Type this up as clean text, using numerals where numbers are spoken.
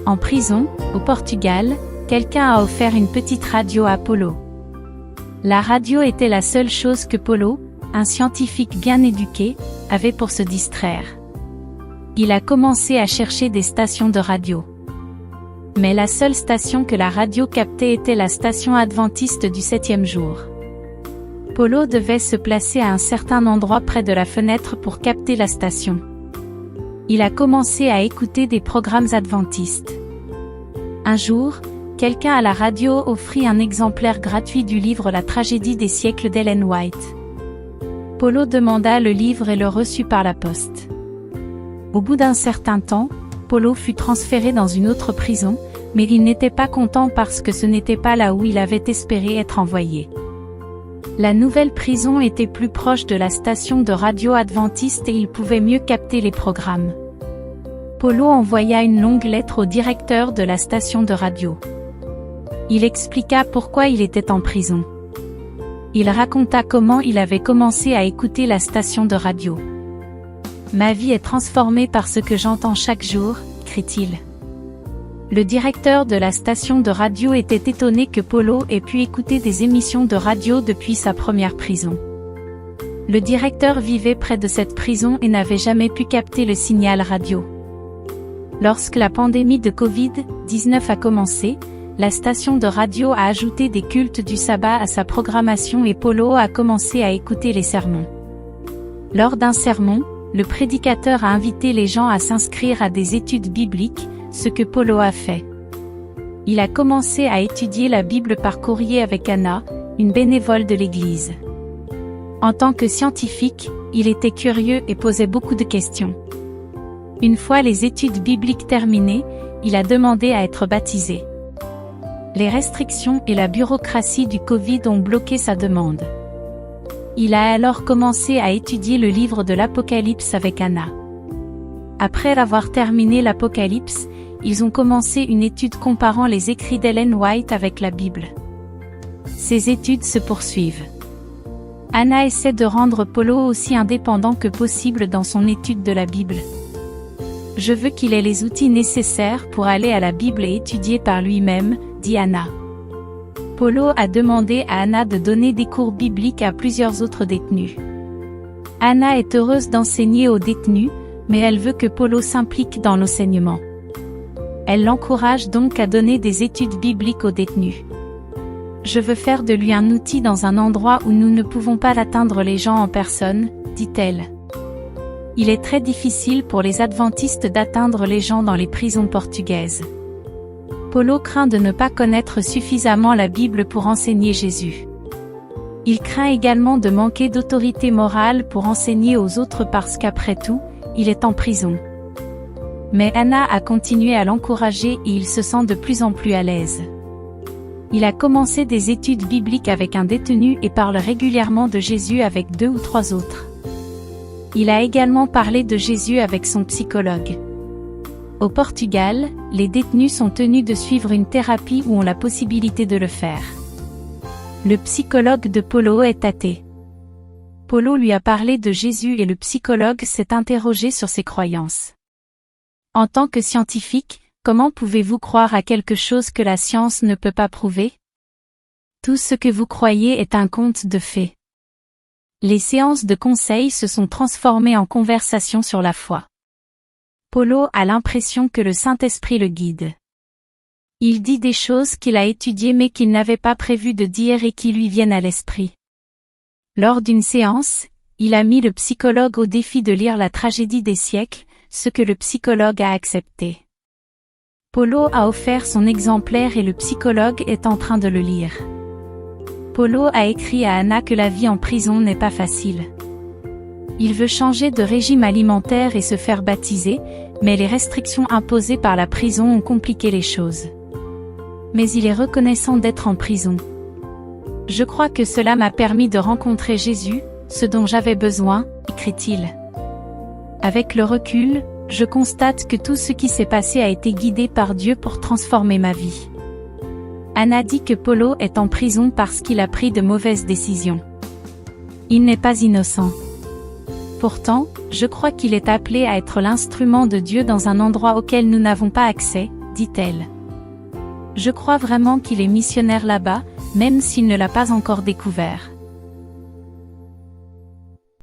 En prison, au Portugal, quelqu'un a offert une petite radio à Paulo. La radio était la seule chose que Paulo, un scientifique bien éduqué, avait pour se distraire. Il a commencé à chercher des stations de radio. Mais la seule station que la radio captait était la station adventiste du 7e jour. Paulo devait se placer à un certain endroit près de la fenêtre pour capter la station. Il a commencé à écouter des programmes adventistes. Un jour, quelqu'un à la radio offrit un exemplaire gratuit du livre La tragédie des siècles d'Ellen White. Paulo demanda le livre et le reçut par la poste. Au bout d'un certain temps, Paulo fut transféré dans une autre prison, mais il n'était pas content parce que ce n'était pas là où il avait espéré être envoyé. La nouvelle prison était plus proche de la station de radio adventiste et il pouvait mieux capter les programmes. Paulo envoya une longue lettre au directeur de la station de radio. Il expliqua pourquoi il était en prison. Il raconta comment il avait commencé à écouter la station de radio. « Ma vie est transformée par ce que j'entends chaque jour », crie-t-il. Le directeur de la station de radio était étonné que Paulo ait pu écouter des émissions de radio depuis sa première prison. Le directeur vivait près de cette prison et n'avait jamais pu capter le signal radio. Lorsque la pandémie de Covid-19 a commencé, la station de radio a ajouté des cultes du sabbat à sa programmation et Paulo a commencé à écouter les sermons. Lors d'un sermon, le prédicateur a invité les gens à s'inscrire à des études bibliques, ce que Paulo a fait. Il a commencé à étudier la Bible par courrier avec Anna, une bénévole de l'église. En tant que scientifique, il était curieux et posait beaucoup de questions. Une fois les études bibliques terminées, il a demandé à être baptisé. Les restrictions et la bureaucratie du Covid ont bloqué sa demande. Il a alors commencé à étudier le livre de l'Apocalypse avec Anna. Après avoir terminé l'Apocalypse, ils ont commencé une étude comparant les écrits d'Ellen White avec la Bible. Ces études se poursuivent. Anna essaie de rendre Paulo aussi indépendant que possible dans son étude de la Bible. Je veux qu'il ait les outils nécessaires pour aller à la Bible et étudier par lui-même, dit Anna. Paulo a demandé à Anna de donner des cours bibliques à plusieurs autres détenus. Anna est heureuse d'enseigner aux détenus, mais elle veut que Paulo s'implique dans l'enseignement. Elle l'encourage donc à donner des études bibliques aux détenus. Je veux faire de lui un outil dans un endroit où nous ne pouvons pas atteindre les gens en personne, dit-elle. Il est très difficile pour les adventistes d'atteindre les gens dans les prisons portugaises. Paulo craint de ne pas connaître suffisamment la Bible pour enseigner Jésus. Il craint également de manquer d'autorité morale pour enseigner aux autres parce qu'après tout, il est en prison. Mais Anna a continué à l'encourager et il se sent de plus en plus à l'aise. Il a commencé des études bibliques avec un détenu et parle régulièrement de Jésus avec 2 ou 3 autres. Il a également parlé de Jésus avec son psychologue. Au Portugal, les détenus sont tenus de suivre une thérapie où ont la possibilité de le faire. Le psychologue de Paulo est athée. Paulo lui a parlé de Jésus et le psychologue s'est interrogé sur ses croyances. En tant que scientifique, comment pouvez-vous croire à quelque chose que la science ne peut pas prouver? Tout ce que vous croyez est un conte de fées. Les séances de conseil se sont transformées en conversations sur la foi. Paulo a l'impression que le Saint-Esprit le guide. Il dit des choses qu'il a étudiées mais qu'il n'avait pas prévu de dire et qui lui viennent à l'esprit. Lors d'une séance, il a mis le psychologue au défi de lire La tragédie des siècles, ce que le psychologue a accepté. Paulo a offert son exemplaire et le psychologue est en train de le lire. Paulo a écrit à Anna que la vie en prison n'est pas facile. Il veut changer de régime alimentaire et se faire baptiser, mais les restrictions imposées par la prison ont compliqué les choses. Mais il est reconnaissant d'être en prison. Je crois que cela m'a permis de rencontrer Jésus, ce dont j'avais besoin, écrit-il. Avec le recul, je constate que tout ce qui s'est passé a été guidé par Dieu pour transformer ma vie. Anna dit que Paulo est en prison parce qu'il a pris de mauvaises décisions. Il n'est pas innocent. Pourtant, je crois qu'il est appelé à être l'instrument de Dieu dans un endroit auquel nous n'avons pas accès, dit-elle. Je crois vraiment qu'il est missionnaire là-bas, même s'il ne l'a pas encore découvert.